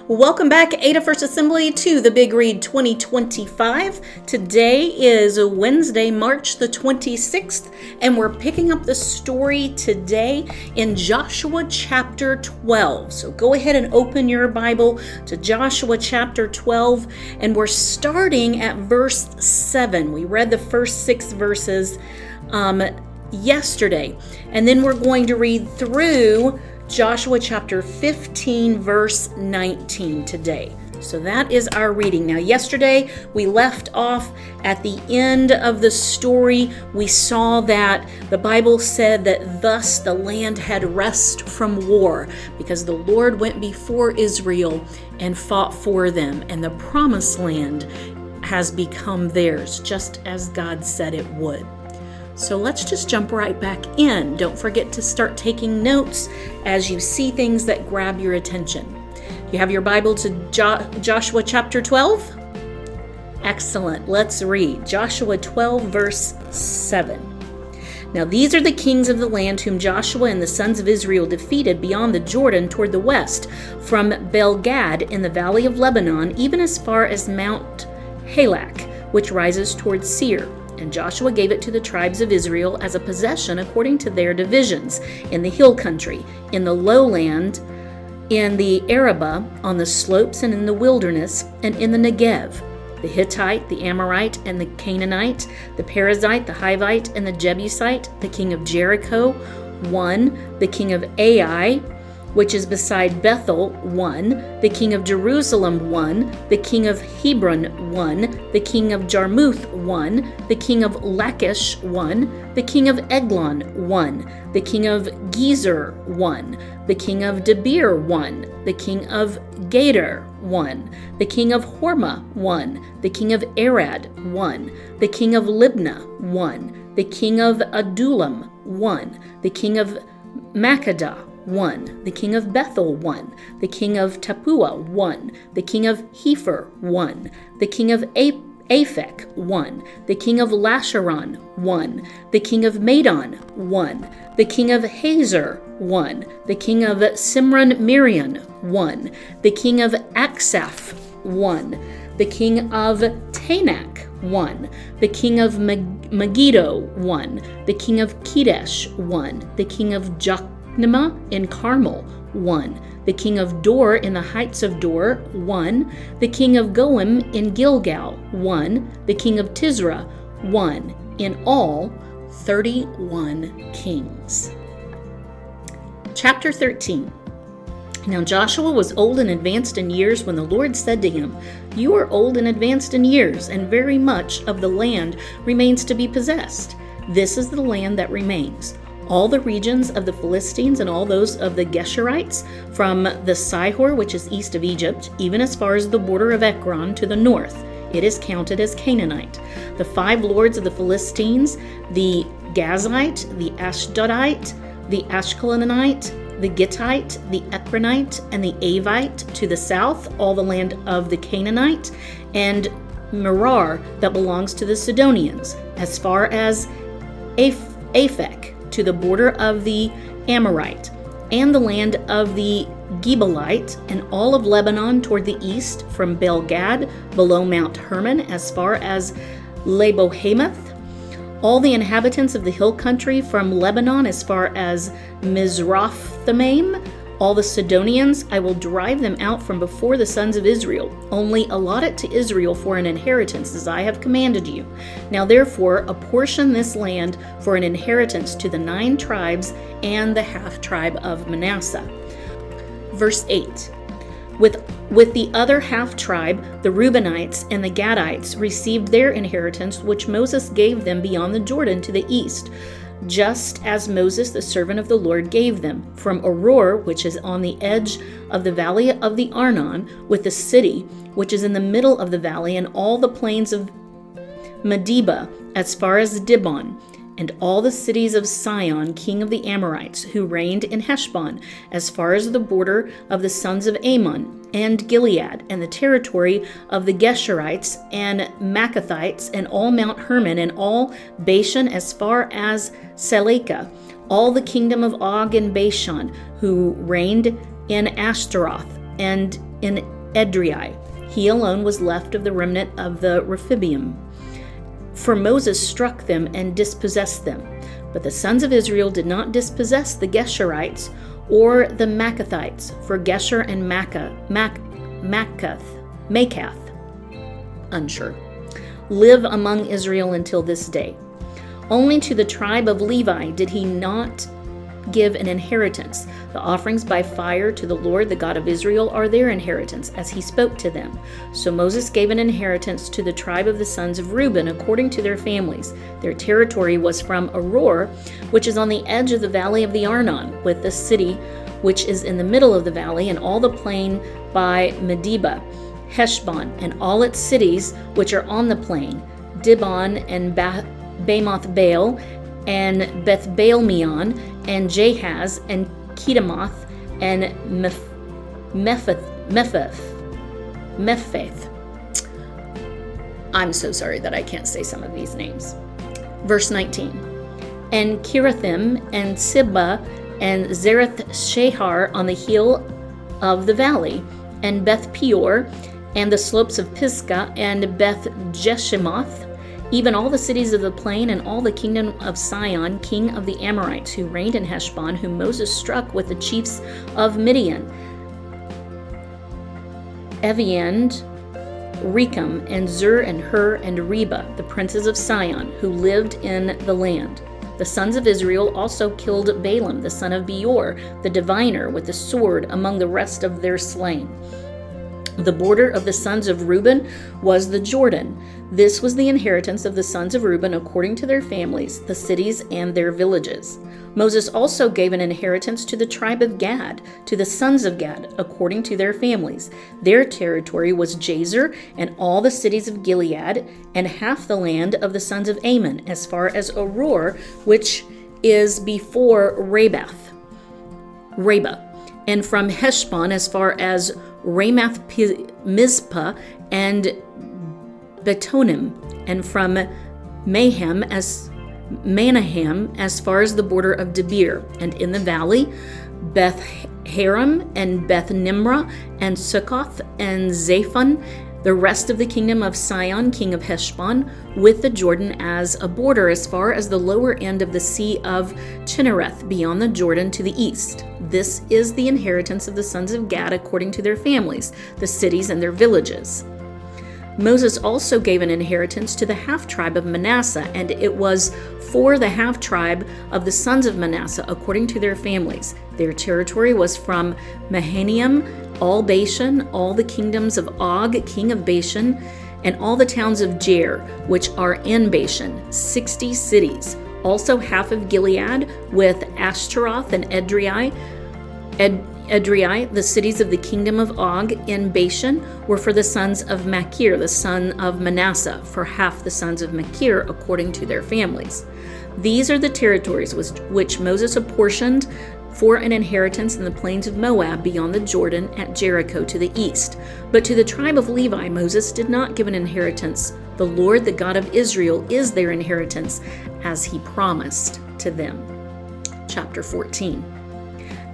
Welcome back, Ada First Assembly, to the Big Read 2025. Today is Wednesday, March the 26th, and we're picking up the story today in Joshua chapter 12. So go ahead and open your Bible to Joshua chapter 12, and we're starting at verse 7. We read the first 6 verses yesterday, and then we're going to read through Joshua chapter 15, verse 19 today. So that is our reading. Now, yesterday we left off at the end of the story. We saw that the Bible said that thus the land had rest from war because the Lord went before Israel and fought for them, and the promised land has become theirs, just as God said it would. So let's just jump right back in. Don't forget to start taking notes as you see things that grab your attention. You have your Bible to Joshua chapter 12? Excellent. Let's read Joshua 12, verse 7. Now these are the kings of the land whom Joshua and the sons of Israel defeated beyond the Jordan toward the west, from Bel-Gad in the valley of Lebanon, even as far as Mount Halak, which rises toward Seir. And Joshua gave it to the tribes of Israel as a possession according to their divisions, in the hill country, in the lowland, in the Arabah, on the slopes and in the wilderness, and in the Negev, the Hittite, the Amorite, and the Canaanite, the Perizzite, the Hivite, and the Jebusite, the king of Jericho, 1, the king of Ai, which is beside Bethel, 1, the king of Jerusalem, 1, the king of Hebron, 1, the king of Jarmuth, 1, the king of Lachish, 1, the king of Eglon, 1, the king of Gezer, 1, the king of Debir, 1, the king of Gader, 1, the king of Hormah, 1, the king of Arad, 1, the king of Libnah, 1, the king of Adullam, 1, the king of Makkedah, 1, the king of Bethel, 1, the king of Tappuah, 1, the king of Hepher, 1, the king of Aphek, 1, the king of Lasharon, 1, the king of Madon, 1, the king of Hazor, 1, the king of Simran Mirion, 1, the king of Aksaph, 1, the king of Tanak, 1, the king of Megiddo, 1, the king of Kedesh, 1, the king of Jokneamah in Carmel, 1, the king of Dor in the heights of Dor, 1, the king of Goim in Gilgal, 1, the king of Tisra, 1, in all 31 kings. Chapter 13. Now Joshua was old and advanced in years when the Lord said to him, "You are old and advanced in years, and very much of the land remains to be possessed. This is the land that remains. All the regions of the Philistines and all those of the Geshurites, from the Sihor, which is east of Egypt, even as far as the border of Ekron to the north, it is counted as Canaanite. The 5 lords of the Philistines, the Gazite, the Ashdodite, the Ashkelonite, the Gittite, the Ekronite, and the Avite to the south, all the land of the Canaanite, and Merar that belongs to the Sidonians, as far as Aphek, to the border of the Amorite, and the land of the Gebelite, and all of Lebanon toward the east, from Bel-Gad below Mount Hermon as far as Lebohamath, all the inhabitants of the hill country from Lebanon as far as Mizraphthamaim, all the Sidonians, I will drive them out from before the sons of Israel. Only allot it to Israel for an inheritance, as I have commanded you. Now therefore apportion this land for an inheritance to the 9 tribes and the half-tribe of Manasseh." Verse 8. With the other half-tribe, the Reubenites and the Gadites received their inheritance, which Moses gave them beyond the Jordan to the east, just as Moses, the servant of the Lord, gave them, from Aroer, which is on the edge of the valley of the Arnon, with the city, which is in the middle of the valley, and all the plains of Medeba, as far as Dibon, and all the cities of Sihon, king of the Amorites, who reigned in Heshbon, as far as the border of the sons of Ammon, and Gilead, and the territory of the Geshurites, and Maccathites, and all Mount Hermon, and all Bashan, as far as Salekah, all the kingdom of Og and Bashan, who reigned in Ashtaroth, and in Edrei. He alone was left of the remnant of the Rephidim. For Moses struck them and dispossessed them. But the sons of Israel did not dispossess the Geshurites or the Maccathites, for Gesher and Machath, unsure, live among Israel until this day. Only to the tribe of Levi did he not give an inheritance. The offerings by fire to the Lord, the God of Israel, are their inheritance, as he spoke to them. So Moses gave an inheritance to the tribe of the sons of Reuben according to their families. Their territory was from Aroer, which is on the edge of the valley of the Arnon, with the city which is in the middle of the valley, and all the plain by Medeba, Heshbon, and all its cities which are on the plain, Dibon and Bamoth Baal, and Beth Baal-meon, and Jahaz, and Kedemoth, and Mephath. I'm so sorry that I can't say some of these names. Verse 19. And Kirathim, and Sibah, and Zereth-Shahar on the hill of the valley, and Beth Peor, and the slopes of Pisgah, and Beth Jeshimoth, even all the cities of the plain, and all the kingdom of Sihon, king of the Amorites, who reigned in Heshbon, whom Moses struck with the chiefs of Midian, Evian, Rechem, and Zur, and Hur, and Reba, the princes of Sihon, who lived in the land. The sons of Israel also killed Balaam, the son of Beor, the diviner, with the sword among the rest of their slain. The border of the sons of Reuben was the Jordan. This was the inheritance of the sons of Reuben according to their families, the cities and their villages. Moses also gave an inheritance to the tribe of Gad, to the sons of Gad, according to their families. Their territory was Jazer and all the cities of Gilead, and half the land of the sons of Ammon, as far as Aroer, which is before Rabah, and from Heshbon as far as Ramath Mizpah and Betonim, and from Manahem as far as the border of Debir, and in the valley Beth Haram and Beth Nimrah and Sukkoth and Zaphon, the rest of the kingdom of Sihon, king of Heshbon, with the Jordan as a border as far as the lower end of the sea of Chinnereth, beyond the Jordan to the east. This is the inheritance of the sons of Gad according to their families, the cities and their villages. Moses also gave an inheritance to the half-tribe of Manasseh, and it was for the half-tribe of the sons of Manasseh according to their families. Their territory was from Mahanaim, all Bashan, all the kingdoms of Og, king of Bashan, and all the towns of Jair, which are in Bashan, 60 cities. Also half of Gilead, with Ashtaroth and Edrei, the cities of the kingdom of Og in Bashan, were for the sons of Machir, the son of Manasseh, for half the sons of Machir according to their families. These are the territories which Moses apportioned for an inheritance in the plains of Moab beyond the Jordan at Jericho to the east. But to the tribe of Levi Moses did not give an inheritance. The Lord, the God of Israel, is their inheritance, as he promised to them. Chapter 14.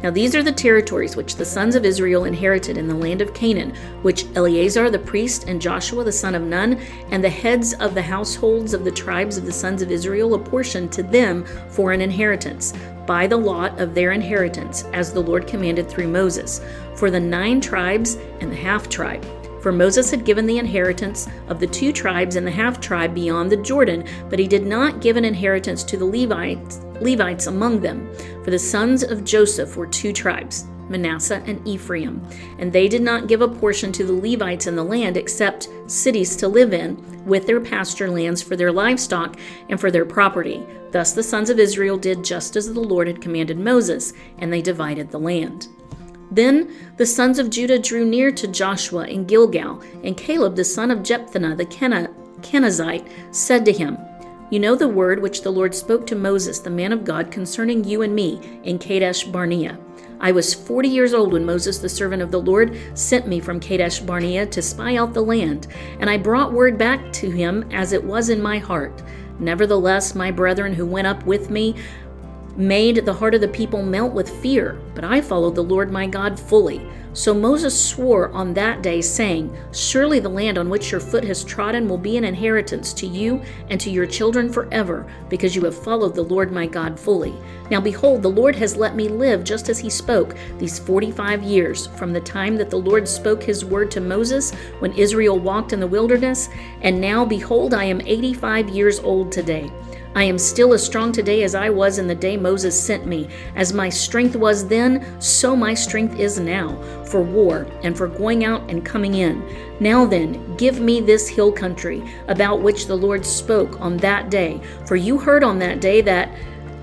Now these are the territories which the sons of Israel inherited in the land of Canaan, which Eleazar the priest and Joshua the son of Nun and the heads of the households of the tribes of the sons of Israel apportioned to them for an inheritance, by the lot of their inheritance, as the Lord commanded through Moses, for the 9 tribes and the half-tribe. For Moses had given the inheritance of the 2 tribes and the half-tribe beyond the Jordan, but he did not give an inheritance to the Levites among them. For the sons of Joseph were 2 tribes, Manasseh and Ephraim, and they did not give a portion to the Levites in the land except cities to live in, with their pasture lands for their livestock and for their property. Thus the sons of Israel did just as the Lord had commanded Moses, and they divided the land. Then the sons of Judah drew near to Joshua in Gilgal, and Caleb the son of Jephunneh the Kenizzite said to him, "You know the word which the Lord spoke to Moses, the man of God, concerning you and me in Kadesh Barnea. I was 40 years old when Moses, the servant of the Lord, sent me from Kadesh Barnea to spy out the land, and I brought word back to him as it was in my heart. Nevertheless, my brethren who went up with me made the heart of the people melt with fear, but I followed the Lord my God fully. So Moses swore on that day, saying, Surely the land on which your foot has trodden will be an inheritance to you and to your children forever, because you have followed the Lord my God fully. Now behold, the Lord has let me live just as he spoke these 45 years, from the time that the Lord spoke his word to Moses when Israel walked in the wilderness. And now behold, I am 85 years old today. I am still as strong today as I was in the day Moses sent me. As my strength was then, so my strength is now, for war and for going out and coming in. Now then, give me this hill country, about which the Lord spoke on that day. For you heard on that day that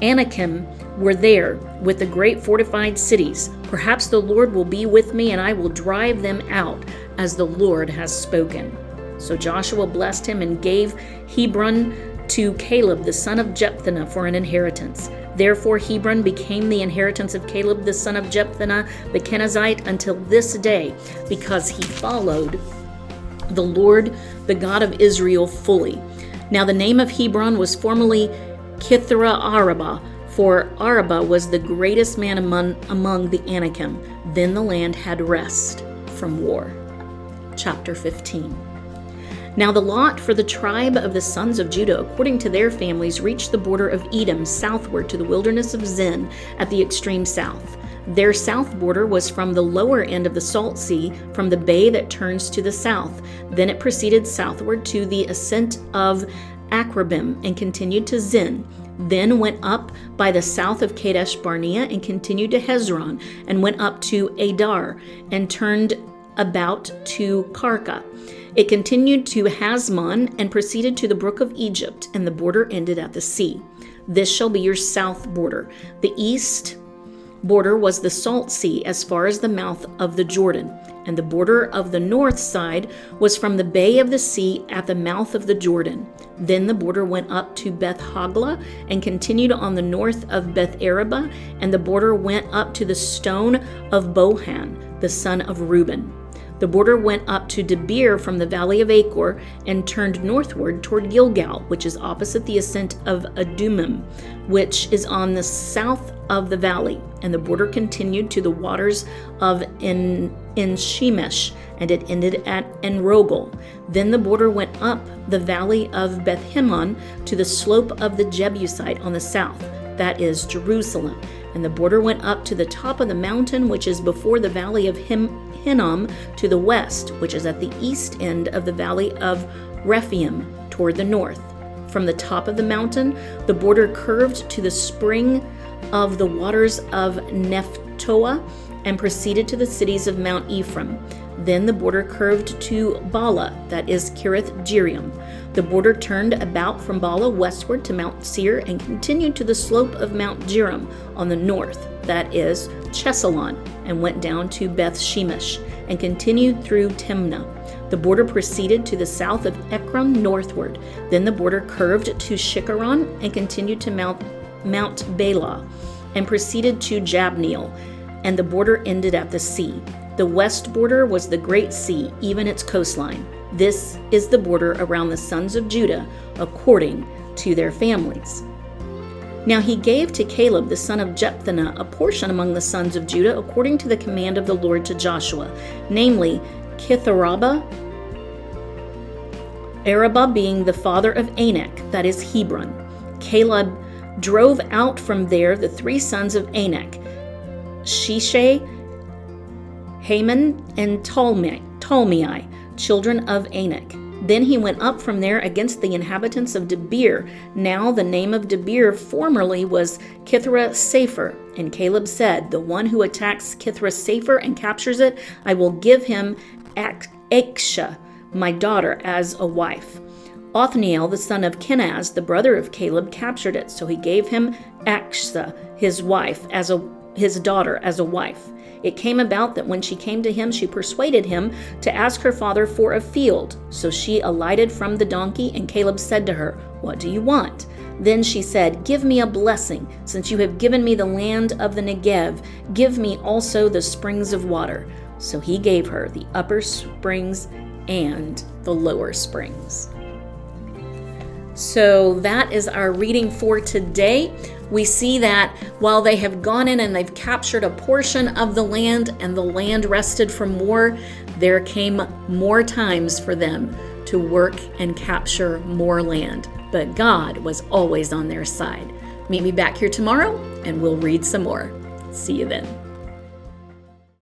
Anakim were there with the great fortified cities. Perhaps the Lord will be with me, and I will drive them out, as the Lord has spoken. So Joshua blessed him and gave Hebron to Caleb the son of Jephunneh for an inheritance. Therefore Hebron became the inheritance of Caleb the son of Jephunneh the Kenizzite until this day, because he followed the Lord, the God of Israel, fully. Now the name of Hebron was formerly Kithra-Araba, for Araba was the greatest man among the Anakim. Then the land had rest from war. Chapter 15. Now the lot for the tribe of the sons of Judah, according to their families, reached the border of Edom southward to the wilderness of Zin at the extreme south. Their south border was from the lower end of the Salt Sea, from the bay that turns to the south. Then it proceeded southward to the ascent of Akrabim and continued to Zin. Then went up by the south of Kadesh Barnea and continued to Hezron, and went up to Adar and turned about to Karka. It continued to Hazmon and proceeded to the brook of Egypt, and the border ended at the sea. This shall be your south border. The east border was the Salt Sea as far as the mouth of the Jordan, and the border of the north side was from the bay of the sea at the mouth of the Jordan. Then the border went up to Beth Hoglah and continued on the north of Beth Araba, and the border went up to the stone of Bohan, the son of Reuben. The border went up to Debir from the valley of Achor and turned northward toward Gilgal, which is opposite the ascent of Adumim, which is on the south of the valley. And the border continued to the waters of En-Shemesh, and it ended at En-Rogel. Then the border went up the valley of Beth-Himon to the slope of the Jebusite on the south, that is Jerusalem. And the border went up to the top of the mountain, which is before the valley of Hinnom, to the west, which is at the east end of the valley of Rephaim, toward the north. From the top of the mountain, the border curved to the spring of the waters of Nephtoah, and proceeded to the cities of Mount Ephraim. Then the border curved to Bala, that is Kirith Jearim. The border turned about from Bala westward to Mount Seir and continued to the slope of Mount Jearim on the north, that is Chesalon, and went down to Beth Shemesh and continued through Timnah. The border proceeded to the south of Ekron northward. Then the border curved to Shikharon and continued to Mount Bela and proceeded to Jabneel, and the border ended at the sea. The west border was the great sea, even its coastline. This is the border around the sons of Judah, according to their families. Now he gave to Caleb the son of Jephunneh a portion among the sons of Judah, according to the command of the Lord to Joshua, namely Kitharaba, Araba being the father of Anak, that is Hebron. Caleb drove out from there the three sons of Anak, Shishai, Haman, and Talmai, children of Anak. Then he went up from there against the inhabitants of Debir. Now the name of Debir formerly was Kithra-Sefer. And Caleb said, the one who attacks Kithra-Sefer and captures it, I will give him Aksha, my daughter, as a wife. Othniel, the son of Kenaz, the brother of Caleb, captured it, so he gave him Aksha, his daughter, as a wife. It came about that when she came to him, she persuaded him to ask her father for a field. So she alighted from the donkey, and Caleb said to her, What do you want? Then she said, Give me a blessing, since you have given me the land of the Negev. Give me also the springs of water. So he gave her the upper springs and the lower springs. So that is our reading for today. We see that while they have gone in and they've captured a portion of the land and the land rested from war, there came more times for them to work and capture more land. But God was always on their side. Meet me back here tomorrow and we'll read some more. See you then.